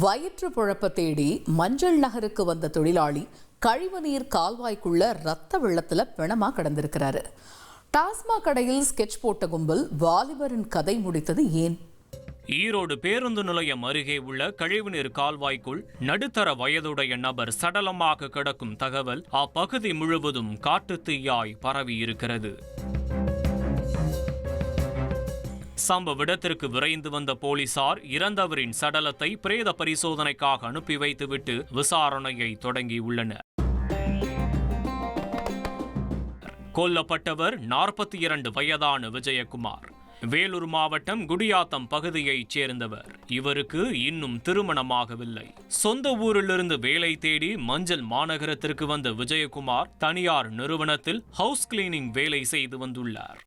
வயிற்று புழப்ப தேடி மஞ்சள் நகருக்கு வந்த தொழிலாளி கழிவுநீர் கால்வாய்க்குள்ள ரத்த வெள்ளத்துல பிணமா கிடந்திருக்கிறாரு. டாஸ்மாக் கடையில் ஸ்கெட்ச் போட்ட கும்பல் வாலிபரின் கதை முடித்தது ஏன்? ஈரோடு பேருந்து நிலையம் அருகே உள்ள கழிவுநீர் கால்வாய்க்குள் நடுத்தர வயதுடைய நபர் சடலமாக கிடக்கும் தகவல் அப்பகுதி முழுவதும் காட்டுத்தீயாய் பரவி இருக்கிறது. சம்பவ இடத்திற்கு விரைந்து வந்த போலீசார் இறந்தவரின் சடலத்தை பிரேத பரிசோதனைக்காக அனுப்பி வைத்துவிட்டு விசாரணையை தொடங்கியுள்ளனர். கொல்லப்பட்டவர் 42 வயதான விஜயகுமார். வேலூர் மாவட்டம் குடியாத்தம் பகுதியைச் சேர்ந்தவர். இவருக்கு இன்னும் திருமணமாகவில்லை. சொந்த ஊரிலிருந்து வேலை தேடி மஞ்சள் மாநகரத்திற்கு வந்த விஜயகுமார் தனியார் நிறுவனத்தில் ஹவுஸ் கிளீனிங் வேலை செய்து வந்துள்ளார்.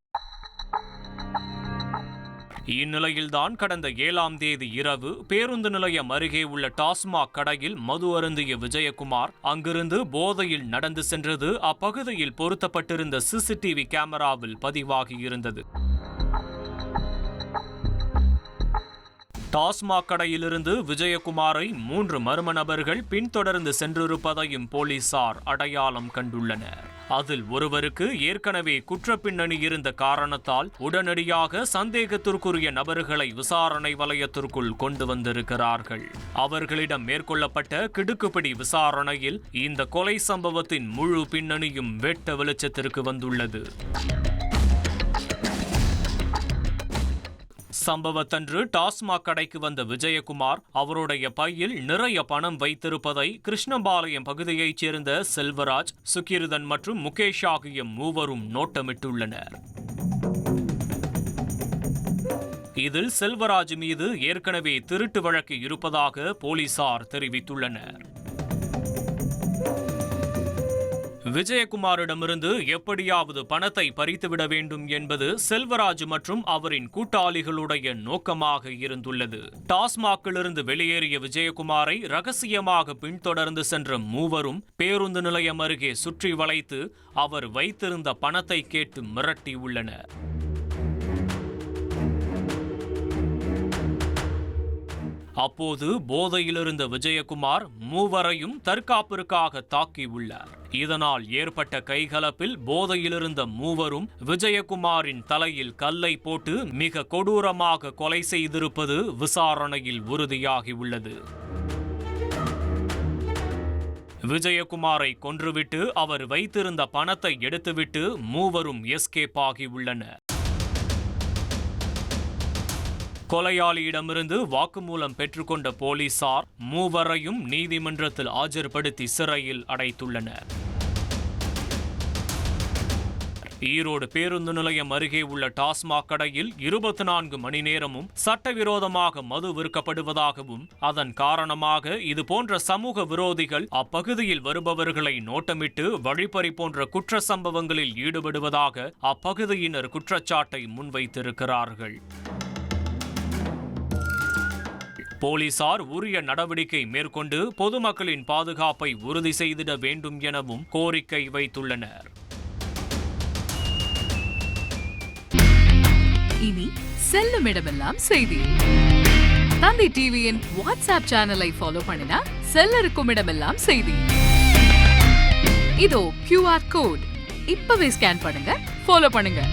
இந்நிலையில்தான் கடந்த 7ஆம் தேதி இரவு பேருந்து நிலையம் அருகே உள்ள டாஸ்மாக் கடையில் மது அருந்திய விஜயகுமார் அங்கிருந்து போதையில் நடந்து சென்றது அப்பகுதியில் பொருத்தப்பட்டிருந்த சிசிடிவி கேமராவில் பதிவாகியிருந்தது. டாஸ்மாக் கடையிலிருந்து விஜயகுமாரை 3 மர்ம நபர்கள் பின்தொடர்ந்து சென்றிருப்பதையும் போலீசார் அடையாளம் கண்டுள்ளனர். அதில் ஒருவருக்கு ஏற்கனவே குற்றப்பின்னணி இருந்த காரணத்தால் உடனடியாக சந்தேகத்திற்குரிய நபர்களை விசாரணை வலயத்திற்குள் கொண்டு வந்திருக்கிறார்கள். அவர்களிடம் மேற்கொள்ளப்பட்ட கிடுக்குப்பிடி விசாரணையில் இந்த கொலை சம்பவத்தின் முழு பின்னணியும் வெட்ட வெளிச்சத்திற்கு வந்துள்ளது. சம்பவத்தன்று டாஸ்மாக் கடைக்கு வந்த விஜயகுமார் அவருடைய பையில் நிறைய பணம் வைத்திருப்பதை கிருஷ்ணபாளையம் பகுதியைச் சேர்ந்த செல்வராஜ், சுகிர்தன் மற்றும் முகேஷ் ஆகிய மூவரும் நோட்டமிட்டுள்ளனர். இதில் செல்வராஜ் மீது ஏற்கனவே திருட்டு வழக்கு இருப்பதாக போலீசார் தெரிவித்துள்ளனர். விஜயகுமாரிடமிருந்து எப்படியாவது பணத்தை பறித்துவிட வேண்டும் என்பது செல்வராஜ் மற்றும் அவரின் கூட்டாளிகளுடைய நோக்கமாக இருந்துள்ளது. டாஸ்மாக்கிலிருந்து வெளியேறிய விஜயகுமாரை ரகசியமாக பின்தொடர்ந்து சென்ற மூவரும் பேருந்து நிலையம் அருகே சுற்றி வளைத்து அவர் வைத்திருந்த பணத்தை கேட்டு மிரட்டியுள்ளனர். அப்போது போதையிலிருந்த விஜயகுமார் மூவரையும் தற்காப்பிற்காக தாக்கியுள்ளார். இதனால் ஏற்பட்ட கைகலப்பில் போதையிலிருந்த மூவரும் விஜயகுமாரின் தலையில் கல்லை போட்டு மிக கொடூரமாக கொலை செய்திருப்பது விசாரணையில் உறுதியாகியுள்ளது. விஜயகுமாரை கொன்றுவிட்டு அவர் வைத்திருந்த பணத்தை எடுத்துவிட்டு மூவரும் எஸ்கேப் ஆகியுள்ளனர். கொலையாளியிடமிருந்து வாக்குமூலம் பெற்றுக்கொண்ட போலீசார் மூவரையும் நீதிமன்றத்தில் ஆஜர்படுத்தி சிறையில் அடைத்துள்ளனர். ஈரோடு பேருந்து நிலையம் அருகே உள்ள டாஸ்மாக் கடையில் 24 மணி நேரமும் சட்டவிரோதமாக மது விற்கப்படுவதாகவும் அதன் காரணமாக இதுபோன்ற சமூக விரோதிகள் அப்பகுதியில் வருபவர்களை நோட்டமிட்டு வழிப்பறி போன்ற குற்ற சம்பவங்களில் ஈடுபடுவதாக அப்பகுதியினர் குற்றச்சாட்டை முன்வைத்திருக்கிறார்கள். போலீசார் உரிய நடவடிக்கை மேற்கொண்டு பொதுமக்களின் பாதுகாப்பை உறுதி செய்திட வேண்டும் எனவும் கோரிக்கை வைத்துள்ளனர். இனி செல்லும் இடமெல்லாம் செய்தி. தந்தி டிவியின் வாட்ஸ்அப் சேனலை ஃபாலோ பண்ணினா செல்ல இருக்கும் இடமெல்லாம் செய்தி. இதோ QR கோட் இப்பவே ஸ்கேன் பண்ணுங்க, ஃபாலோ பண்ணுங்க.